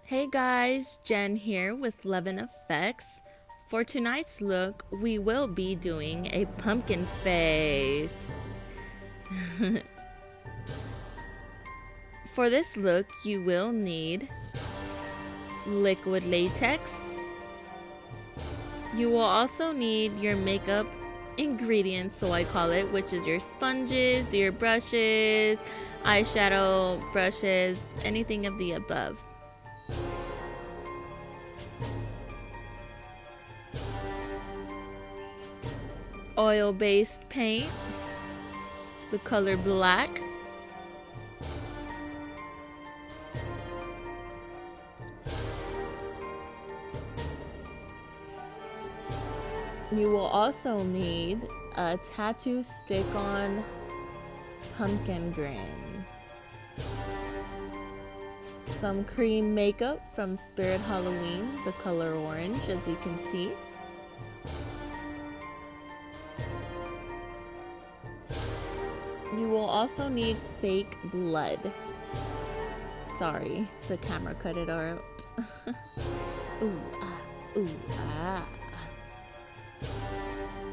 Hey guys, Jen here with Levin Effects. For tonight's look, we will be doing a pumpkin face. For this look, you will need liquid latex. You will also need your makeup ingredients, so I call it, which is your sponges, your brushes, eyeshadow brushes, anything of the above. Oil-based paint, the color black. You will also need a tattoo stick-on pumpkin grin, some cream makeup from Spirit Halloween, the color orange, as you can see. You will also need fake blood. Sorry, the camera cut it out. Ooh, ah, ooh, ah.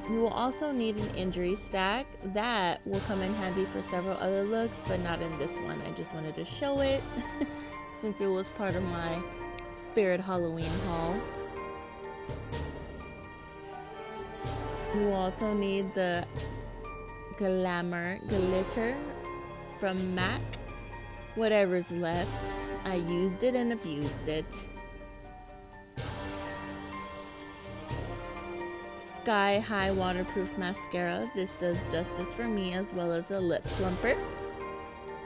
You will also need an injury stack. That will come in handy for several other looks, but not in this one. I just wanted to show it since it was part of my Spirit Halloween haul. You will also need the Glamour glitter from MAC. Whatever's left, I used it and abused it. Sky High waterproof mascara. This does justice for me, as well as a lip plumper.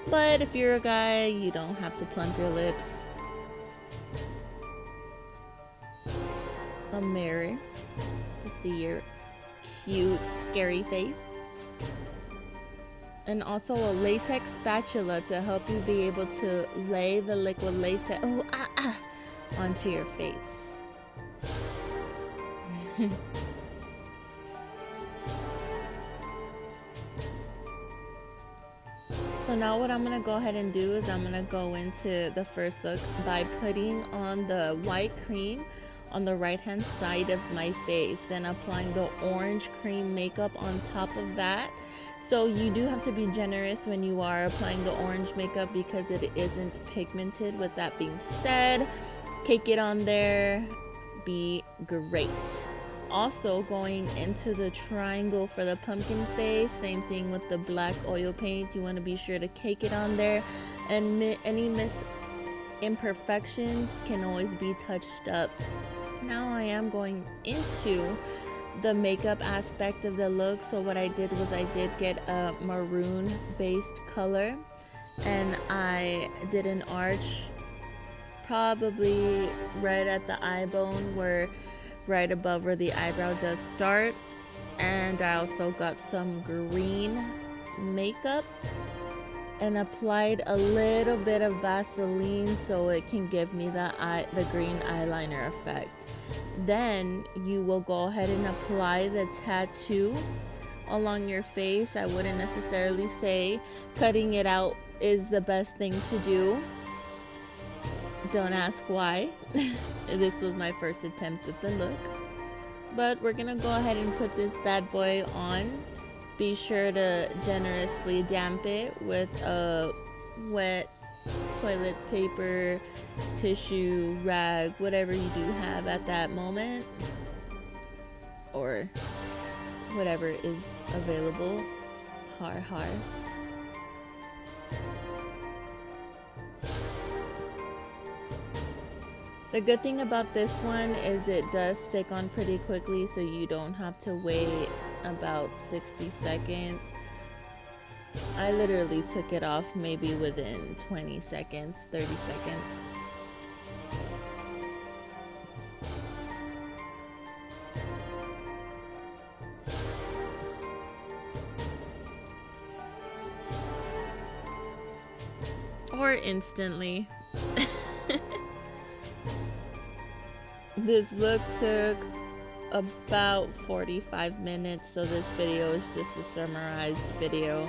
But if you're a guy, you don't have to plump your lips. A mirror to see your cute, scary face. And also a latex spatula to help you be able to lay the liquid latex onto your face. So now what I'm going to go ahead and do is I'm going to go into the first look by putting on the white cream on the right hand side of my face, then applying the orange cream makeup on top of that. So you do have to be generous when you are applying the orange makeup because it isn't pigmented. With that being said, cake it on there, be great. Also going into the triangle for the pumpkin face, same thing with the black oil paint. You want to be sure to cake it on there, and any imperfections can always be touched up. Now I am going into the makeup aspect of the look. So what I did was I did get a maroon based color, and I did an arch probably right at the eye bone, where right above where the eyebrow does start. And I also got some green makeup and applied a little bit of Vaseline so it can give me the green eyeliner effect. Then you will go ahead and apply the tattoo along your face. I wouldn't necessarily say cutting it out is the best thing to do. Don't ask why. This was my first attempt at the look. But we're gonna go ahead and put this bad boy on. Be sure to generously damp it with a wet toilet paper, tissue, rag, whatever you do have at that moment, or whatever is available. Har har. The good thing about this one is it does stick on pretty quickly, so you don't have to wait about 60 seconds. I literally took it off maybe within 20 seconds, 30 seconds. Or instantly. This look took about 45 minutes, so this video is just a summarized video.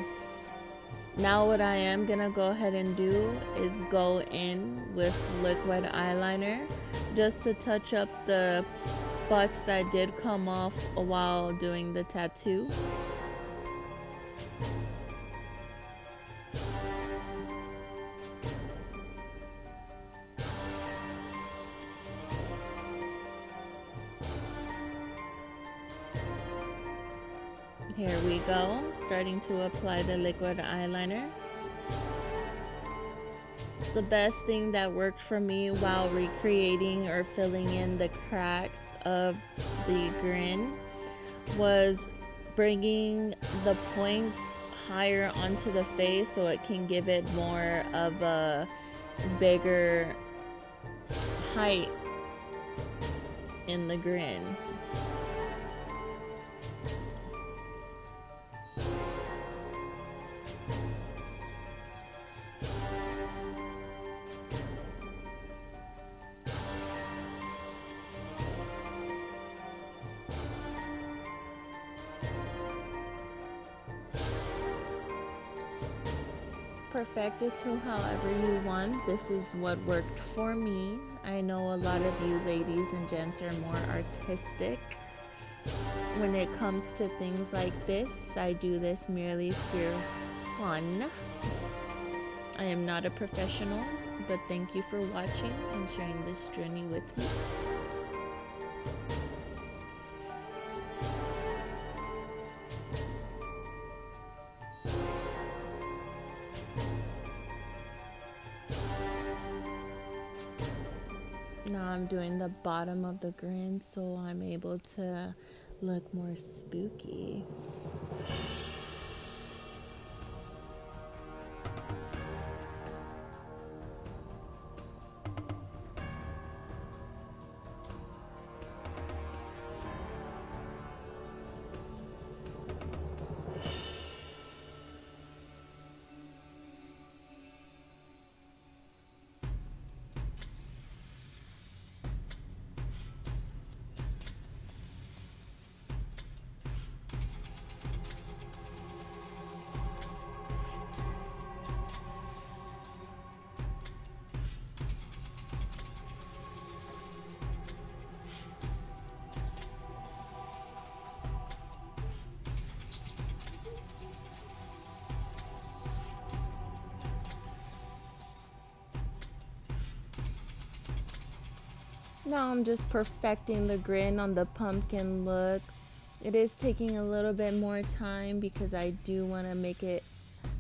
Now what I am gonna go ahead and do is go in with liquid eyeliner just to touch up the spots that did come off while doing the tattoo. Here we go, starting to apply the liquid eyeliner. The best thing that worked for me while recreating or filling in the cracks of the grin was bringing the points higher onto the face so it can give it more of a bigger height in the grin. Perfect it to however you want. This is what worked for me. I know a lot of you ladies and gents are more artistic when it comes to things like this. I do this merely for fun. I am not a professional, but thank you for watching and sharing this journey with me. Now I'm doing the bottom of the grin so I'm able to look more spooky. Now I'm just perfecting the grin on the pumpkin look. It is taking a little bit more time because I do want to make it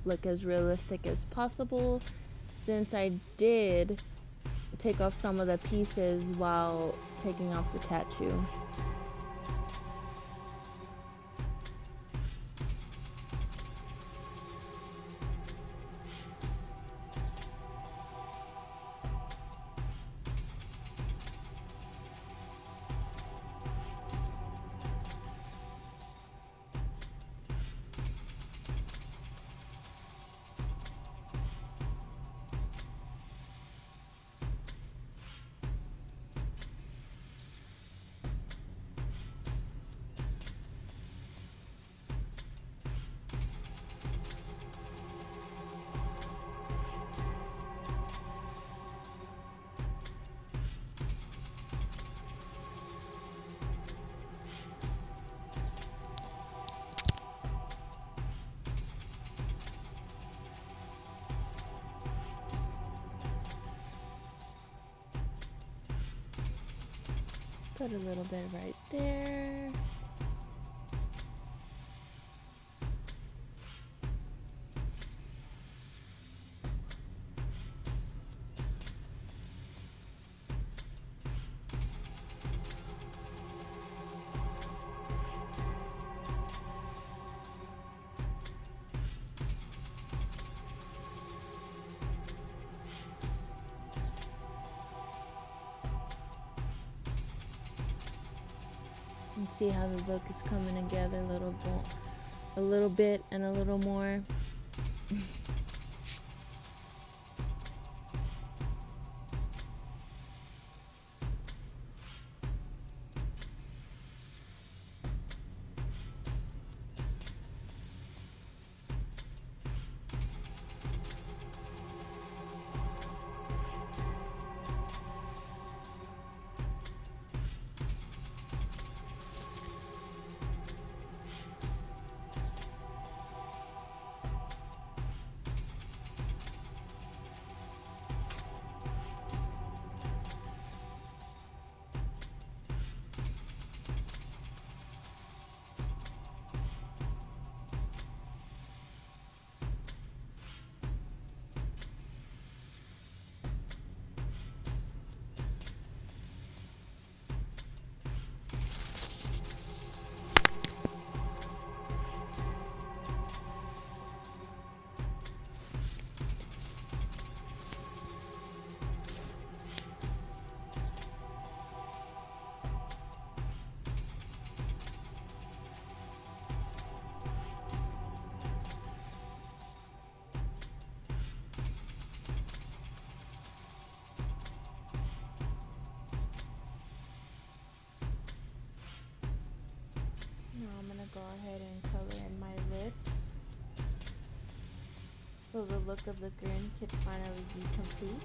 look as realistic as possible, since I did take off some of the pieces while taking off the tattoo. Put a little bit right there. And see how the look is coming together a little bit and a little more. so the look of the grin could finally be complete.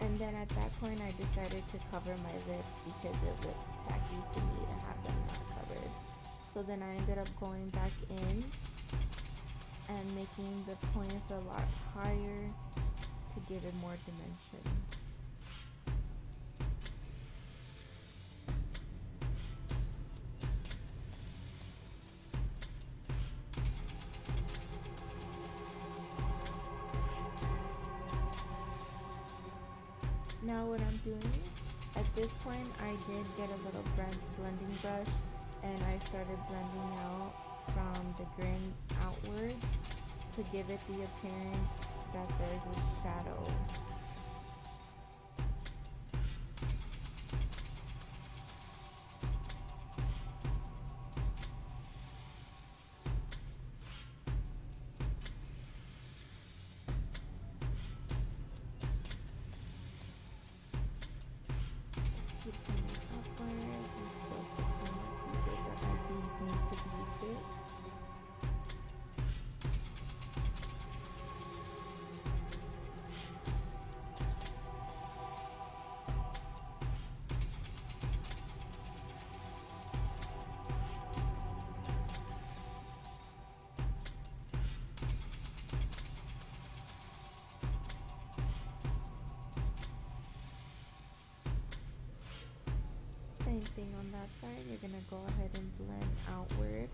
And then at that point I decided to cover my lips because it looked tacky to me to have them not covered. So then I ended up going back in and making the points a lot higher to give it more dimension. Now what I'm doing, at this point I did get a little blending brush and I started blending out from the grin outward to give it the appearance that there's a shadow. Same thing on that side, you're gonna go ahead and blend outward.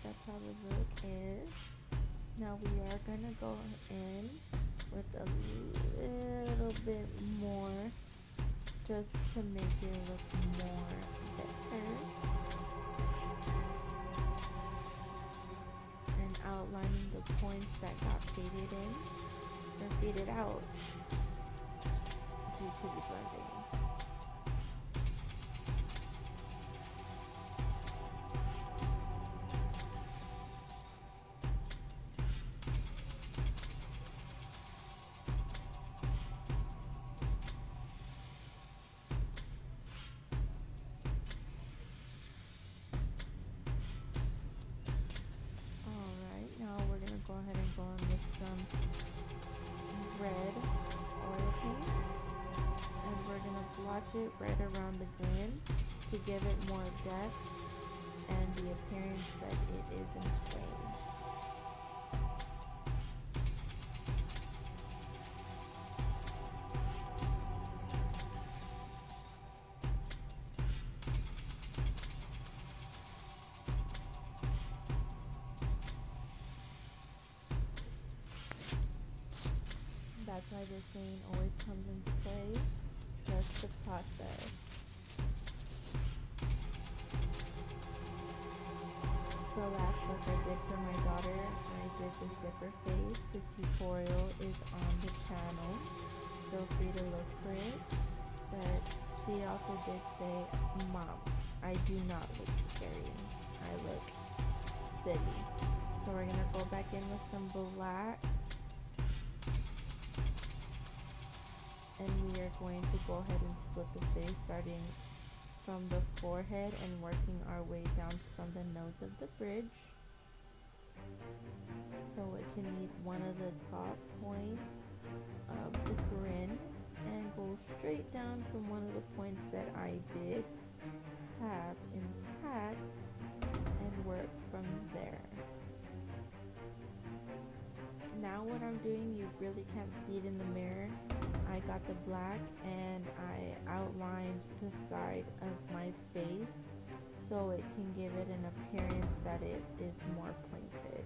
That's how the look is. Now we are gonna go in with a little bit more just to make it look more better. And outlining the points that got faded in or faded out due to the blending. Go ahead and go in with some red oil paint, and we're gonna blotch it right around the grin to give it more depth and the appearance that it is inflamed. That's why this saying always comes into play. Trust the process. The last look I did for my daughter, I did the zipper face. The tutorial is on the channel. Feel free to look for it. But she also did say, "Mom, I do not look scary. I look silly." So we're gonna go back in with some black. And we are going to go ahead and split the face, starting from the forehead and working our way down from the nose of the bridge, so it can meet one of the top points of the grin and go straight down from one of the points that I did have intact and work from there. Now what I'm doing, you really can't see it in the mirror. I got the black and I outlined the side of my face so it can give it an appearance that it is more pointed.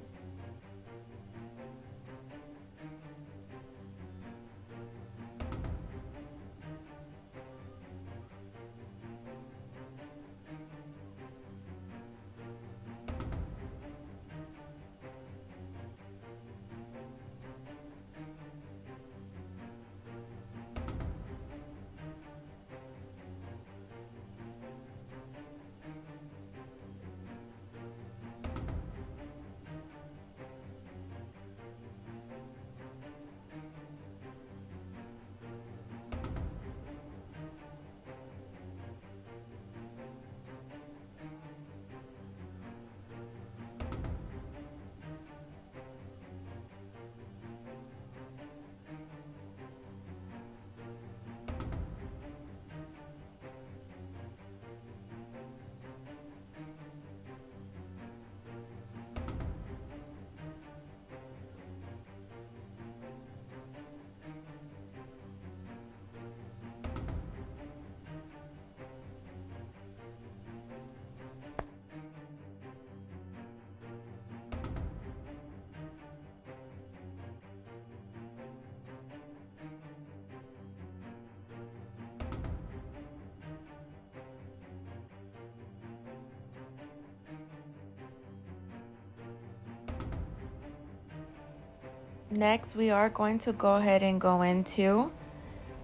Next, we are going to go ahead and go into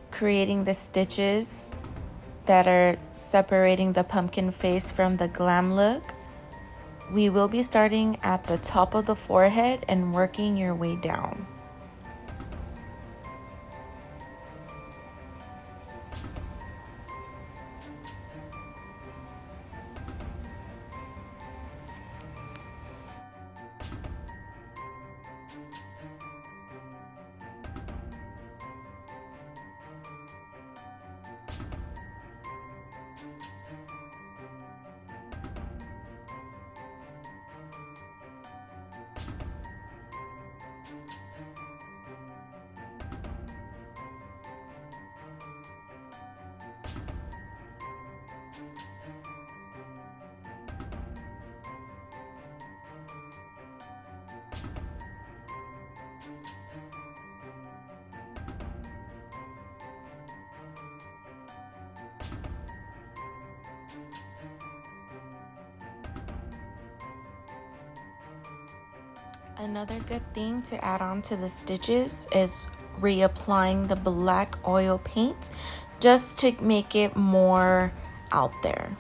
creating the stitches that are separating the pumpkin face from the glam look. We will be starting at the top of the forehead and working your way down. Another good thing to add on to the stitches is reapplying the black oil paint just to make it more out there.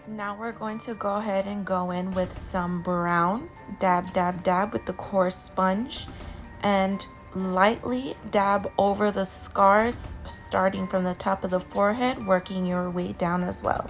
Now we're going to go ahead and go in with some brown, dab, dab, dab with the coarse sponge, and lightly dab over the scars starting from the top of the forehead, working your way down as well.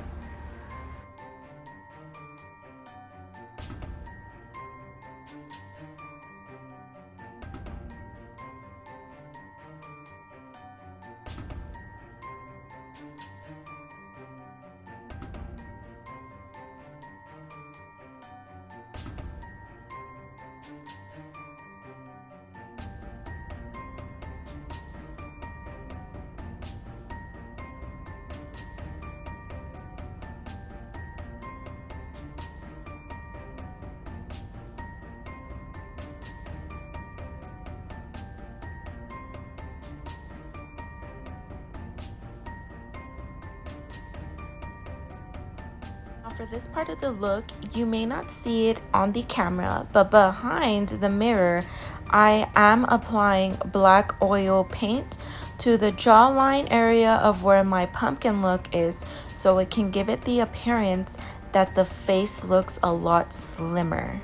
Now for this part of the look, you may not see it on the camera, but behind the mirror, I am applying black oil paint to the jawline area of where my pumpkin look is, so it can give it the appearance that the face looks a lot slimmer.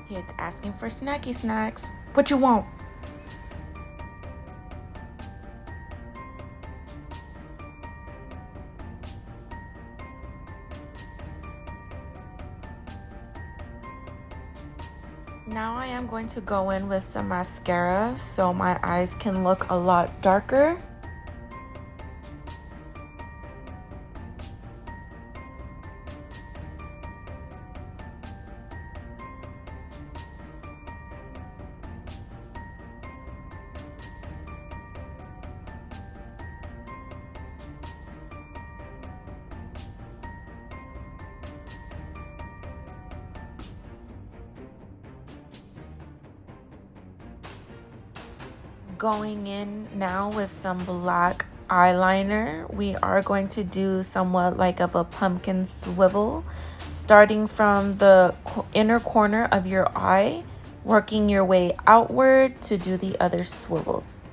Kids asking for snacky snacks. What you want? Now I am going to go in with some mascara so my eyes can look a lot darker. Going in now with some black eyeliner, we are going to do somewhat like of a pumpkin swivel, starting from the inner corner of your eye, working your way outward to do the other swivels.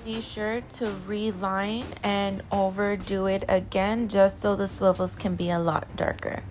Be sure to reline and overdo it again just so the swivels can be a lot darker.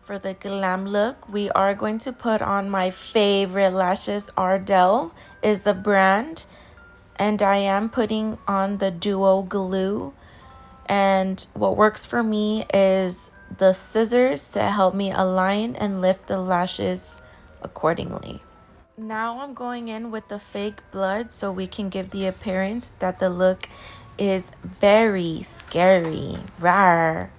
For the glam look, we are going to put on my favorite lashes. Ardell is the brand, and I am putting on the Duo Glue. And what works for me is the scissors to help me align and lift the lashes accordingly. Now I'm going in with the fake blood so we can give the appearance that the look is very scary. Rawr.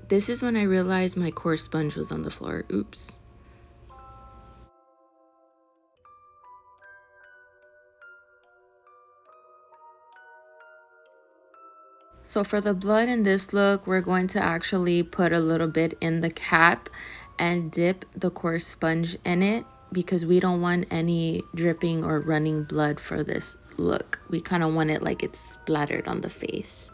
This is when I realized my coarse sponge was on the floor. Oops. So for the blood in this look, we're going to actually put a little bit in the cap and dip the coarse sponge in it because we don't want any dripping or running blood for this look. We kind of want it like it's splattered on the face.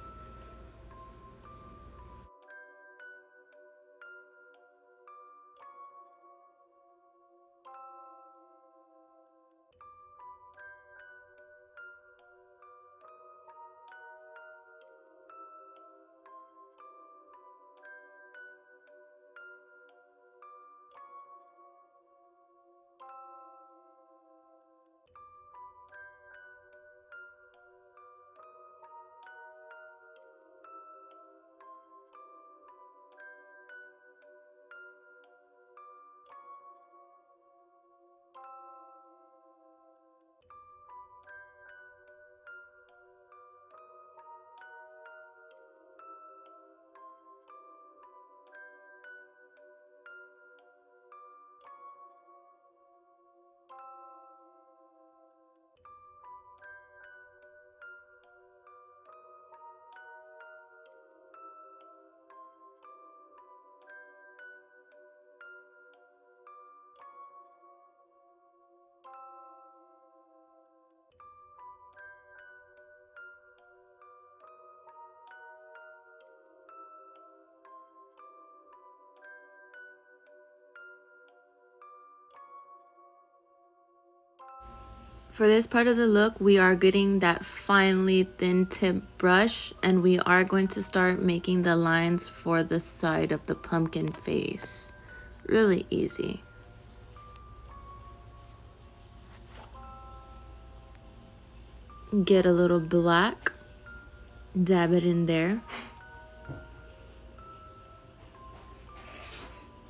For this part of the look, we are getting that finely thin tip brush and we are going to start making the lines for the side of the pumpkin face. Really easy. Get a little black, dab it in there.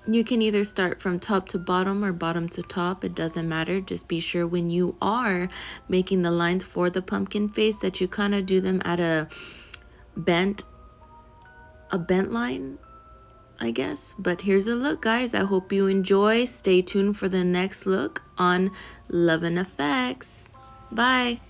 You can either start from top to bottom or bottom to top. It doesn't matter. Just be sure when you are making the lines for the pumpkin face that you kind of do them at a bent line, I guess. But here's a look, guys. I hope you enjoy. Stay tuned for the next look on Love and Effects. Bye.